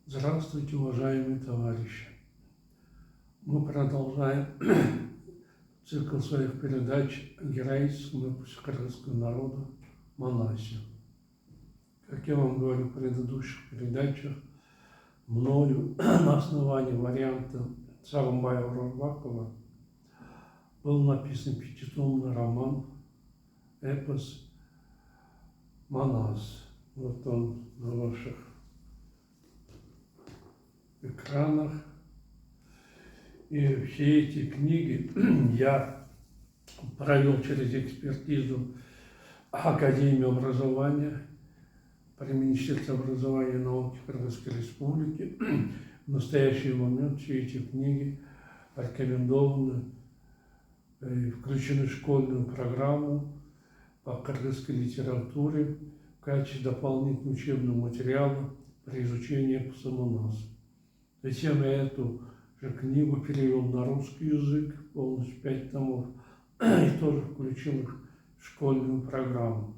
Здравствуйте, уважаемые товарищи! Мы продолжаем цикл своих передач о героическом эпосе кыргызского народа «Манасия». Как я вам говорю в предыдущих передачах, мною на основании варианта Сагынбаева Рорбакова был написан пятитомный роман, эпос «Манас». Вот он на ваших экранах. И все эти книги я провел через экспертизу Академии образования при Министерстве образования и науки Кыргызской Республики. В настоящий момент все эти книги рекомендованы и включены в школьную программу по кыргызской литературе в качестве дополнительного учебного материала при изучении эпоса «Манас». Затем я эту же книгу перевел на русский язык, полностью 5 томов, и тоже включил их в школьную программу.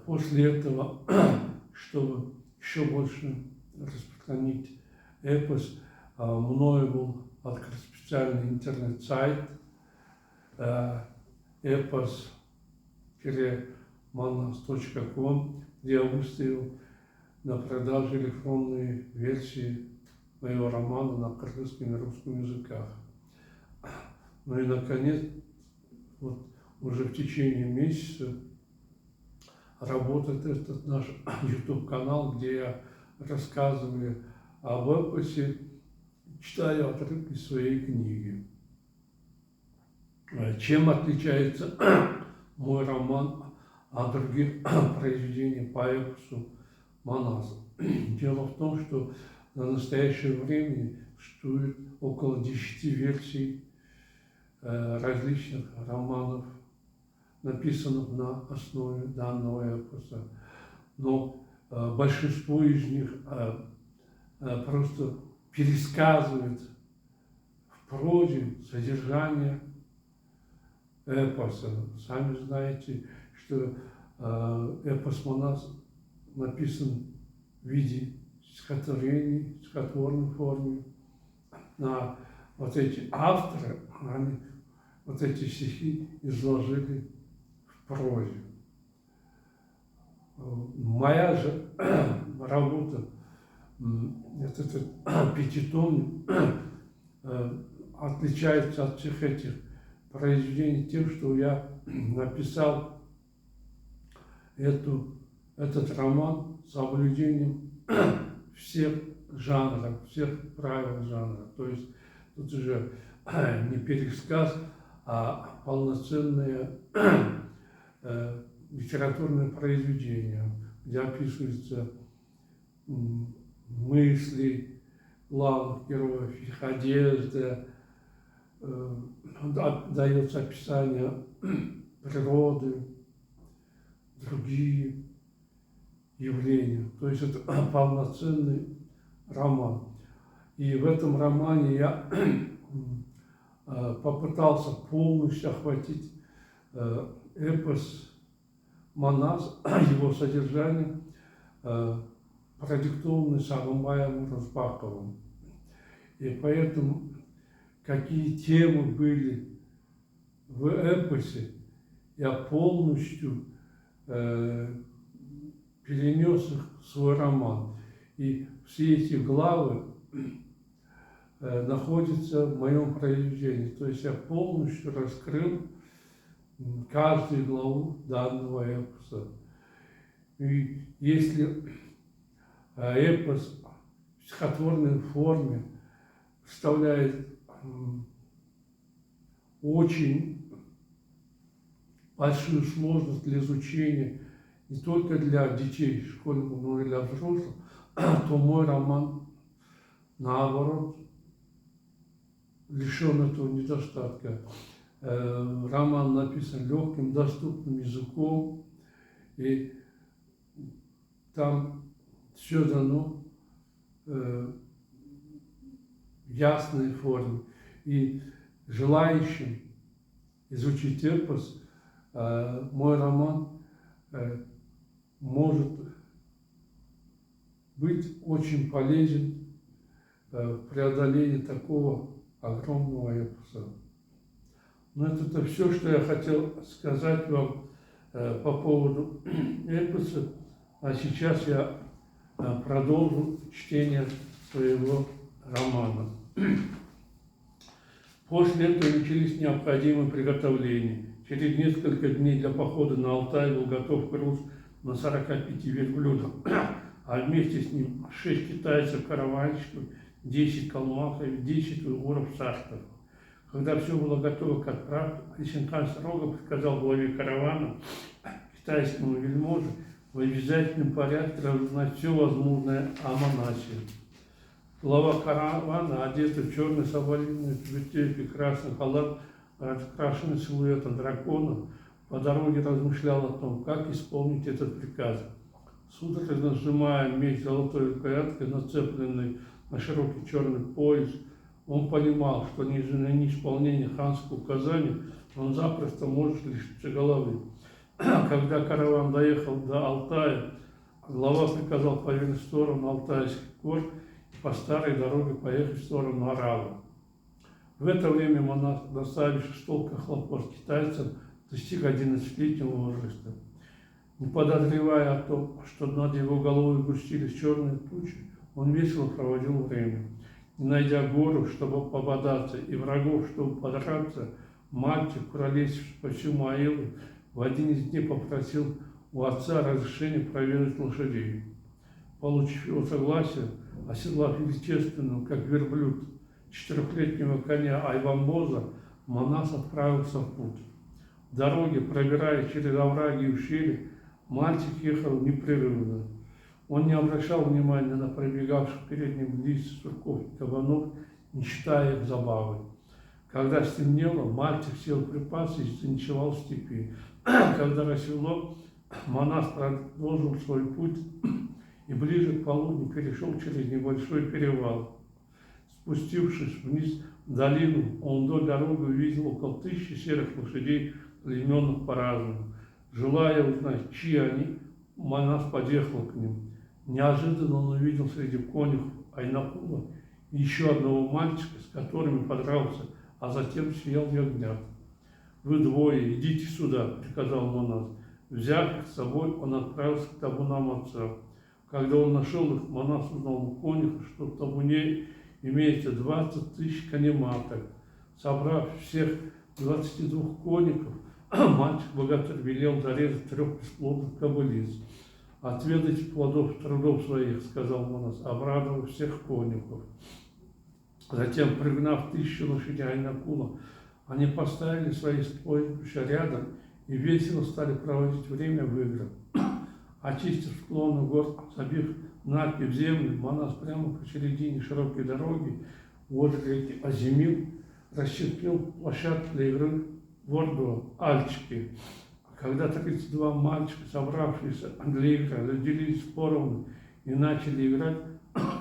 После этого, чтобы еще больше распространить эпос, мною был открыт специальный интернет-сайт epos-manas.com, где я выставил на продажу электронные версии моего романа на кыргызском и русском языках. Ну и, наконец, вот уже в течение месяца работает этот наш YouTube-канал, где я рассказываю об эпосе, читаю отрывки своей книги. Чем отличается мой роман от других произведений по эпосу «Манас»? Дело в том, что на настоящее время существует около 10 версий различных романов, написанных на основе данного эпоса. Но большинство из них просто пересказывает в прозе содержание эпоса. Сами знаете, что эпос «Манас» написан в виде стихотворений, в стихотворной форме. А вот эти авторы, они вот эти стихи изложили в прозе. Моя же работа, этот пятитомник, отличается от всех этих произведений тем, что я написал этот роман с соблюдением всех жанров, всех правил жанра. То есть тут уже не пересказ, а полноценное литературное произведение, где описываются мысли главных героев, их одежда, дается описание природы, другие явления. То есть это полноценный роман. И в этом романе я попытался полностью охватить эпос «Манас», его содержание, продиктованное Сагынбаевым Рорбаковым. И поэтому какие темы были в эпосе, я полностью перенес их в свой роман. И все эти главы находятся в моем произведении. То есть я полностью раскрыл каждую главу данного эпоса. И если эпос в стихотворной форме представляет очень большую сложность для изучения не только для детей, школьников, но и для взрослых, то мой роман, наоборот, лишен этого недостатка. Роман написан легким, доступным языком, и там все дано в ясной форме. И желающим изучить эпос мой роман может быть очень полезен в преодолении такого огромного эпоса. Но это все, что я хотел сказать вам по поводу эпоса. А сейчас я продолжу чтение своего романа. После этого начались необходимые приготовления. Через несколько дней для похода на Алтай был готов груз на 45 верблюдах, а вместе с ним 6 китайцев-караванщиков, 10 калмаков, 10 уйгуров-сарков. Когда все было готово к отправке, Лисенхан строго приказал главе каравана, китайскому вельможе, в обязательном порядке разузнать все возможное о монасе. Глава каравана, одетый в черный соболиный тюбетейк и красный халат, раскрашенный силуэтом дракона, по дороге размышлял о том, как исполнить этот приказ. Судорожно сжимая меч золотой рукояткой, нацепленный на широкий черный пояс, он понимал, что на неисполнение ханского указания он запросто может лишиться головы. Когда караван доехал до Алтая, глава приказал повернуть в сторону Алтайских гор и по старой дороге поехать в сторону Арала. В это время монах, доставивший столько хлопот китайцам, достиг 11-летнего возраста. Не подозревая о том, что над его головой густились черные тучи, он весело проводил время. Не найдя гору, чтобы пободаться, и врагов, чтобы подраться, мальчик, куролесивший по всему Аилу, в один из дней попросил у отца разрешения проведать лошадей. Получив его согласие, оседлав величественного, как верблюд, 4-летнего коня Айвамбоза, монах отправился в путь. В дороге, пробираясь через овраги и ущелья, мальчик ехал непрерывно. Он не обращал внимания на пробегавших перед ним лис, сурков и кабанов, не считая их забавой. Когда стемнело, мальчик сел в припасы и заночевал в степи. Когда рассвело, монах продолжил свой путь и ближе к полудню перешел через небольшой перевал. Спустившись вниз в долину, он до дороги увидел около 1000 серых лошадей, племенных по-разному. Желая узнать, чьи они, монах подъехал к ним. Неожиданно он увидел среди конюхов Айнакула еще одного мальчика, с которым подрался, а затем съел ягнят. «Вы двое, идите сюда», — приказал монах. Взяв их с собой, он отправился к табунам отца. Когда он нашел их, монах узнал у конюха, что в табуне имеется 20 000 канематок. Собрав всех 22 конюхов, мальчик-богатырь велел зарезать 3 бесплодных кобылиц. «Отведайте плодов трудов своих», — сказал монах, обрадовав всех конюхов. Затем, пригнав 1000 лошадей Айнакула, они поставили свои стройбища рядом и весело стали проводить время в играх. Очистив склоны гор, забив наки в землю, монах прямо посередине широкой дороги возле реки Азимил расчеркнул площадку для игры в Орду Альчики. Когда 32 мальчика, собравшиеся для игры, разделились поровну и начали играть,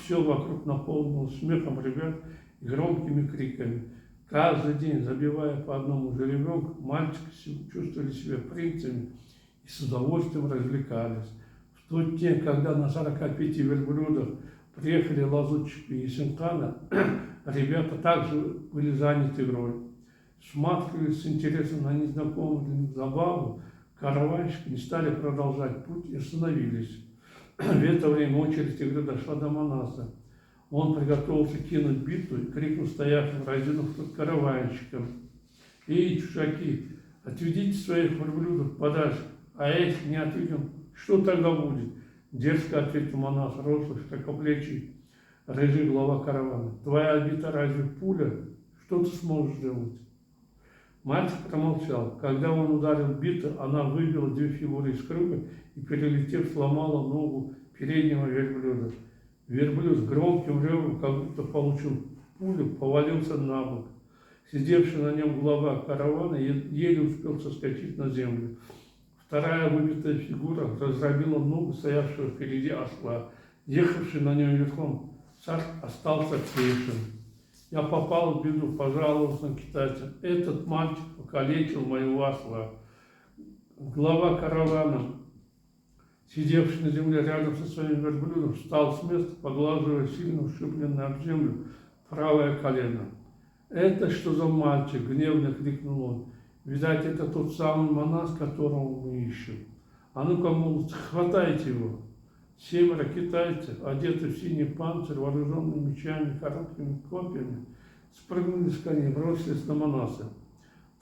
все вокруг наполнилось смехом ребят и громкими криками. Каждый день, забивая по одному жеребенку, мальчики чувствовали себя принцами и с удовольствием развлекались. В тот день, когда на 45 верблюдах приехали лазутчики Есенкана, ребята также были заняты игрой. Всматриваясь с интересом на незнакомую забаву, караванщики не стали продолжать путь и остановились. В это время очередь игры дошла до монаса. Он приготовился кинуть биту и крикнул стоявшим разинув караванщикам: «Эй, чужаки, отведите своих верблюдов подальше, а если не отведем, что тогда будет?» Дерзко ответил монах, рослый, широкоплечий, рыжий глава каравана. «Твоя обита разве пуля? Что ты сможешь сделать?» Мальчик промолчал. Когда он ударил битой, она выбила 2 фигуры из круга и, перелетев, сломала ногу переднего верблюда. Верблюд с громким ревом, как будто получил пулю, повалился на бок. Сидевший на нем глава каравана еле успел соскочить на землю. Вторая выбитая фигура раздробила ногу стоявшего впереди осла. Ехавший на нем верхом царь остался пешим. «Я попал в беду», — пожаловался на китайца. «Этот мальчик покалечил моего осла». Глава каравана сидевший на земле рядом со своим верблюдом, встал с места, поглаживая сильно ушибленное об землю правое колено. «Это что за мальчик?» – гневно крикнул он. «Видать, это тот самый монах, которого мы ищем. А ну-ка, мол, хватайте его!» 7 китайцев, одеты в синий панцирь, вооруженные мечами, короткими копьями, спрыгнули с коней, бросились на монаса.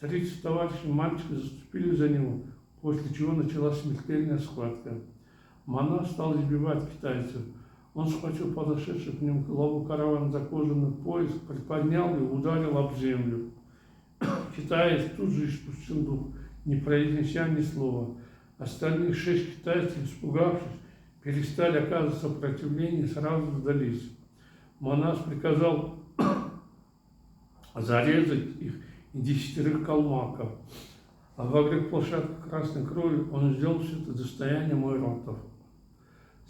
30 товарищей мальчика заступили за него, после чего началась смертельная схватка. Монах стал избивать китайцев. Он схватил подошедший к нему главу каравана за кожаный пояс, приподнял и ударил об землю. Китаец тут же испустил дух, не произнеся ни слова. Остальные 6 китайцев, испугавшись, перестали оказывать сопротивление и сразу сдались. Монах приказал зарезать их и 10 калмаков. А во время площадки красной крови он сделал все это достояние мойротов.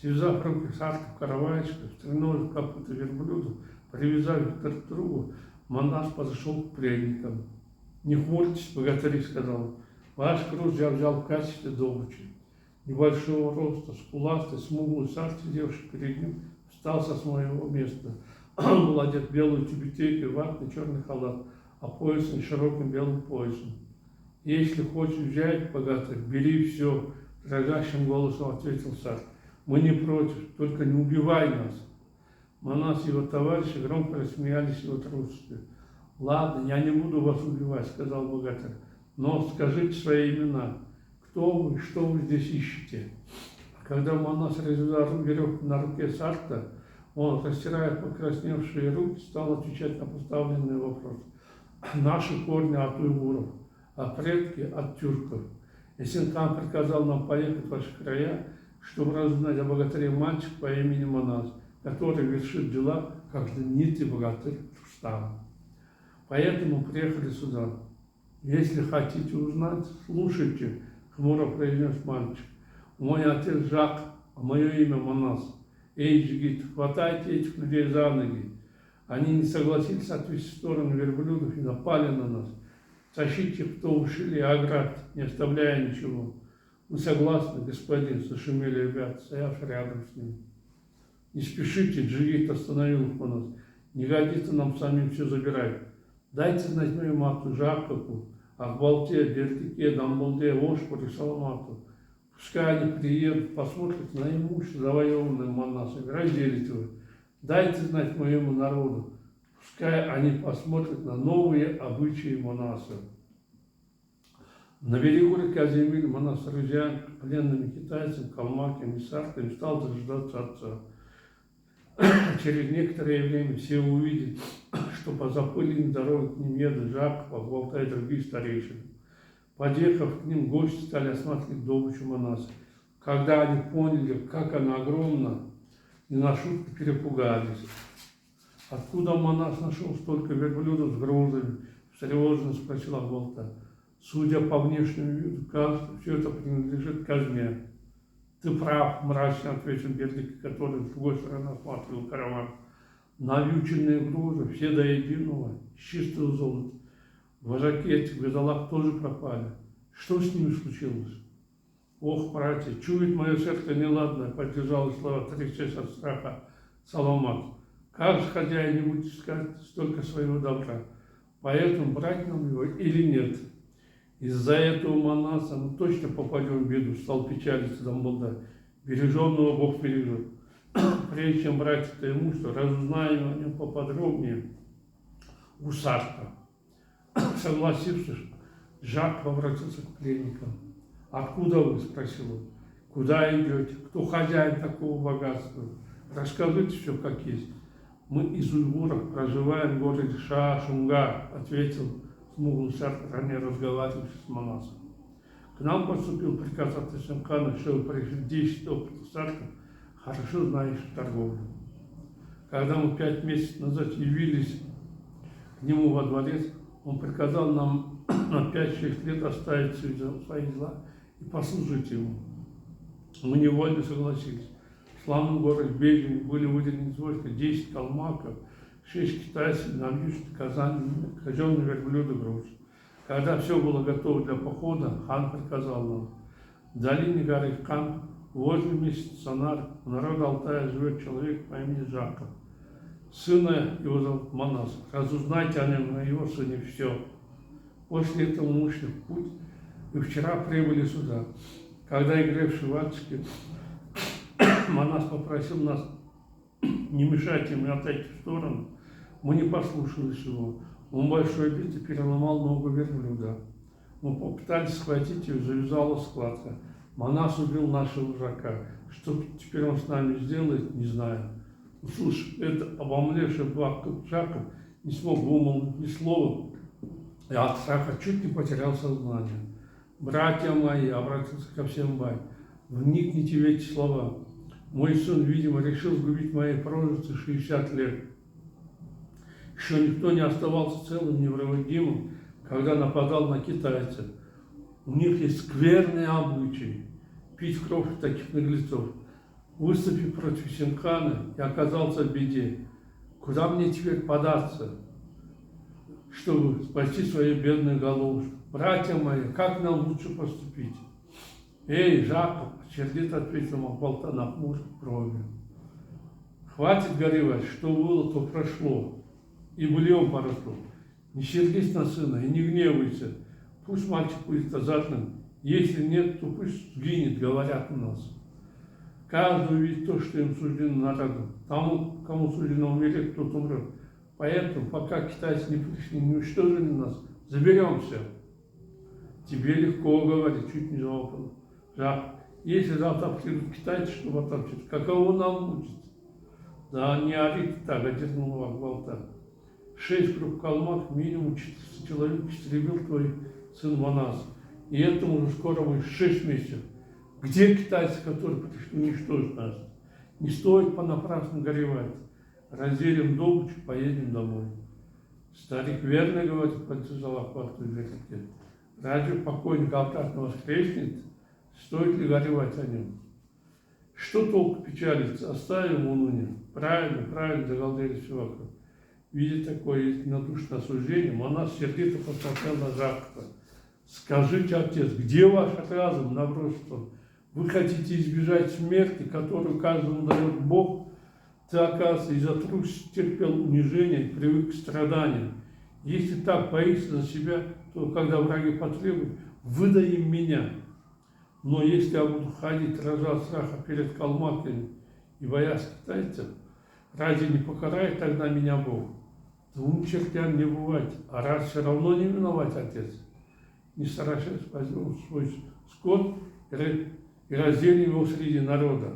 Связав руки сарков каравайчиков, стряной в копыта верблюда, привязав их друг к другу, монах подошел к пленникам. «Не хмурьтесь, богатыри», — сказал он, — «ваш груз я взял в качестве добычи». Небольшого роста, скуластый, смуглый сар, сидевший перед ним, встал со своего места. Он был одет в белую тюбетейку и ватный черный халат, опоясан широким белым поясом. «Если хочешь взять, богатырь, бери все», — дрожащим голосом ответил царь. «Мы не против, только не убивай нас». Монах и его товарищи громко рассмеялись его трусстве. «Ладно, я не буду вас убивать», — сказал богатырь, — «но скажите свои имена. Кто вы, что вы здесь ищете?» Когда монах развязал веревку на руке сарта, он, растирая покрасневшие руки, стал отвечать на поставленный вопрос. «Наши корни от уйгуров, а предки от тюрков. И Синкан приказал нам поехать в ваши края, чтобы разузнать о богатыре мальчик по имени Манас, который вершит дела, как знаменитый богатырь Рустам. Поэтому приехали сюда. Если хотите узнать, слушайте», — хмуро произнес мальчик. «Мой отец Жак, а мое имя Манас. Эй, джигит, хватайте этих людей за ноги. Они не согласились отвести в сторону верблюдов и напали на нас. Тащите, кто ушили, и ограбьте, не оставляя ничего». «Мы согласны, господин», — зашумели ребята, стоявшие рядом с ним. «Не спешите», — джигит остановил их Манас. «Не годится нам самим все забирать. Дайте знать мою мату Жакову, Ахбалте, Бертике, Дамбалде, Ошпор и Саламату. Пускай они приедут, посмотрят на имущество, завоеванное Манасом, разделить его. Дайте знать моему народу, пускай они посмотрят на новые обычаи Манаса». На берегу реки Азимиль Манас Рузян, пленными китайцами, калмаками и сарками, стал дожидаться отца. Через некоторое время все увидели, что по запыленной дороге к ним едут Жаков, Ахбалтай и другие старейшины. Подъехав к ним, гости стали осматривать добычу Манаса. Когда они поняли, как она огромна, не на шутку перепугались. «Откуда Манас нашел столько верблюдов с грузами?» — встревоженно спросил Ахбалтай. «Судя по внешнему виду, кажется, все это принадлежит казне». «Ты прав», — мрачно ответил Берлик, который с другой стороны осматривал караван. «Навьюченные грузы, все до единого, с чистого золота. Вожаки этих бедолаг тоже пропали. Что с ними случилось?» «Ох, братья, чует мое сердце неладное», — поддержал слова, трясясь от страха Саламат. «Как же хозяин не будет искать столько своего добра? Поэтому брать нам его или нет? Из-за этого Манаса мы точно попадем в беду», — стал печалиться Дамблдор. «Береженного Бог бережет. Прежде чем брать это имущество, разузнаем о нем поподробнее у Сарта». Согласившись, Жак обратился к пленникам. «Откуда вы?» — спросил он. «Куда идете? Кто хозяин такого богатства? Расскажите все как есть». «Мы из уйгуров проживаем в городе Шунга», — ответил смуглый сарт, ранее разговаривавший с Манасом. «К нам поступил приказ от Исенкана, чтобы пришли 10 опытных сартов, хорошо знающих торговлю. Когда мы 5 месяцев назад явились к нему во дворец, он приказал нам на 5-6 лет оставить свои дела и послужить ему. Мы невольно согласились. В славном городе Бежине были выделены из войска 10 калмаков, 6 китайцев, навьюченных казенные верблюды груз. Когда все было готово для похода, хан приказал нам: в долине горы Кан возле месяца Сонар у народа Алтая живет человек по имени Жаков. Сына его зовут Манас. Разузнайте о нем, о его сыне все. После этого мы ушли в путь, и вчера прибыли сюда. Когда игравший в Ацке, Манас попросил нас не мешать ему и отойти в сторону. Мы не послушались его. Он большой бит и переломал ногу верблюда. Мы попытались схватить ее, завязалась схватка. Манас убил нашего вожака. Что теперь он с нами сделает, не знаю. Услышав это, обомлевший Жаков не смог вымолвить ни слова, и от страха чуть не потерял сознание. «Братья мои», — обратился ко всем Бай, — «вникните в эти слова. Мой сын, видимо, решил сгубить мои прожитые 60 лет. Еще никто не оставался целым, невредимым, когда нападал на китайцев. У них есть скверные обычаи пить кровь таких наглецов. Выступив против Синхана, я оказался в беде. Куда мне теперь податься, чтобы спасти свою бедную головушку? Братья мои, как нам лучше поступить?» «Эй, Жаков!» — сердито ответил Махбалта, нахмурив брови. «Хватит горевать, что было, то прошло, и быльем поросло. Не сердись на сына и не гневайся. Пусть мальчик будет азартным. Если нет, то пусть сгинет, говорят у нас. Каждый увидит то, что им суждено народу. Тому, кому суждено умереть, тот умрет. Поэтому, пока китайцы не пришли, не уничтожили нас, заберемся». «Тебе легко говорить», — чуть не заопал Жак. «Если завтра придут китайцы, чтобы отомстить, каково нам будет?» «Да не орите так», — одернул Махбалта. 6 групп в Калмах, минимум 400 человек истребил твой сын Манас. И этому уже скоро будет 6 месяцев. Где китайцы, которые пришли уничтожить нас? Не стоит понапрасну горевать. Разделим добычу, поедем домой». «Старик верно говорит», — поддержал Ахвату Верховке. «Разве покойник обратно воскреснет? Стоит ли горевать о нем? Что толку печалиться? Оставим уныние». «Правильно, правильно», — загалдели все вокруг. Видя такое единодушное осуждение, Манас сердито посмотрел на Жакова. «Скажите, отец, где ваш разум?» — набросился он. «Вы хотите избежать смерти, которую каждому дает Бог? Ты, оказывается, из-за трусости терпел унижение, привык к страданиям. Если так боишься за себя, то, когда враги потребуют, выдай им меня. Но если я буду ходить, дрожа от страха перед калмаками и боясь китайцев, разве не покарает тогда меня Бог? Двум чертям не бывать, а раз все равно не миновать, отец. Не страшась, возьмем свой скот и разделим его среди народа».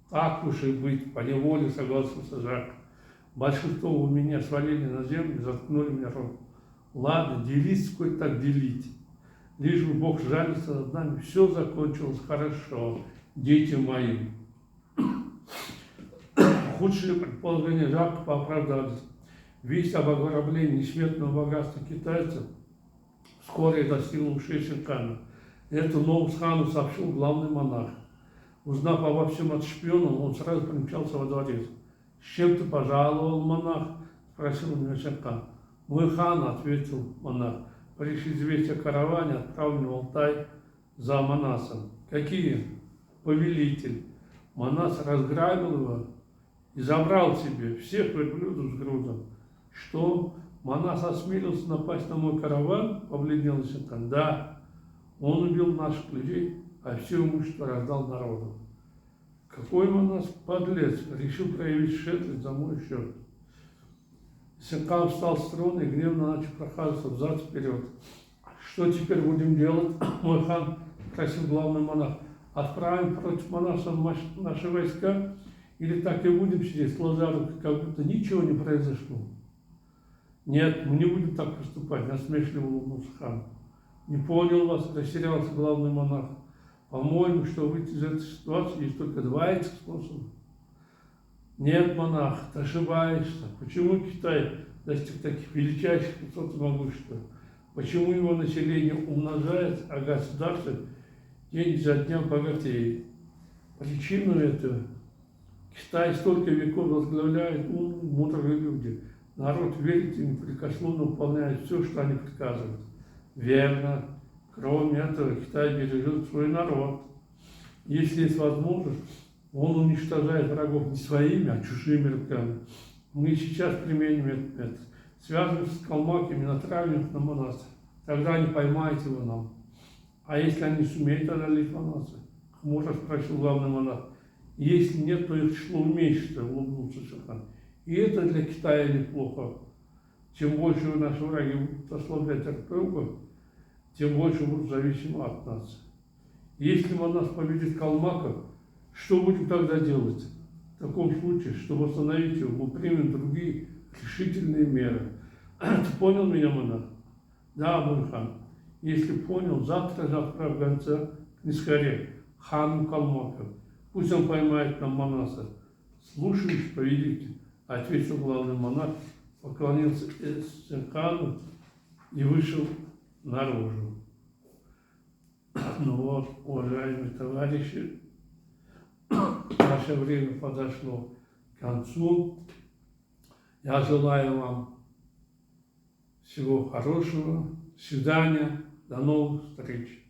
«Так уж и быть», — поневоле согласился Жак. «Большинство у меня свалили на землю и заткнули мне рот. Ладно, делить, сколь так делить. Лишь бы Бог жалится над нами, все закончилось хорошо, дети мои». Худшие предположения Жакова оправдались. Весть об ограблении несметного богатства китайцев вскоре достигла ушей Синхана. Эту новость хану сообщил главный монарх. Узнав обо всем от шпиона, он сразу примчался во дворец. «С чем ты пожаловал, монарх?» — спросил у него Синхан. «Мой хан», — ответил монарх, — «пришли известия о караване, отправленном в Алтай за Манасом». «Какие?» «Повелитель». Манас разграбил его и забрал себе всех верблюдов с грузом. «Что? Манас осмелился напасть на мой караван?» — побледнел Синхан. «Да, он убил наших людей, а все имущество раздал народу». «Какой Манас подлец! Решил проявить щедрость за мой счет». Синхан встал с трона и гневно начал прохаживаться взад-вперед. «Что теперь будем делать, мой хан?» — спросил главный монарх. «Отправим против Манаса наши войска или так и будем сидеть сложа руки, как будто ничего не произошло?» «Нет, мы не будем так поступать», — насмешливо улыбнулся хан. «Не понял вас», — растерялся главный монарх. «По-моему, что выйти из этой ситуации есть только 2 этих способа». «Нет, монарх, ты ошибаешься. Почему Китай достиг таких величайших высот и могущества? Почему его население умножается, а государство день за днем богатеет? Причину этого Китай столько веков возглавляет умные, мудрые люди. Народ верит и непрекословно выполняет все, что они приказывают». «Верно. Кроме этого, Китай бережет свой народ. Если есть возможность, он уничтожает врагов не своими, а чужими руками. Мы сейчас применим этот метод. Связываемся с калмаками, натравим их на монастырь. Тогда не поймаете его нам. А если они сумеют одолеть монастырь? Хмуро спросил главный монах. Если нет, то их число уменьшится, улыбнулся Шерхан. И это для Китая неплохо. Чем больше наши враги будут ослаблять друг друга, тем больше будут зависимы от нас. Если монах победит калмаков, что будем тогда делать? В таком случае, чтобы остановить его, мы примем другие решительные меры. Ты понял меня, монах? Да, Абуль-хан. Если понял, завтра же отправь гонца к Нискаре, хану калмаков. Пусть он поймает нам монаса. Слушаюсь, повелитель, ответил главный монах, поклонился хану и вышел наружу. Ну вот, уважаемые товарищи, наше время подошло к концу. Я желаю вам всего хорошего. Свидания. До новых встреч.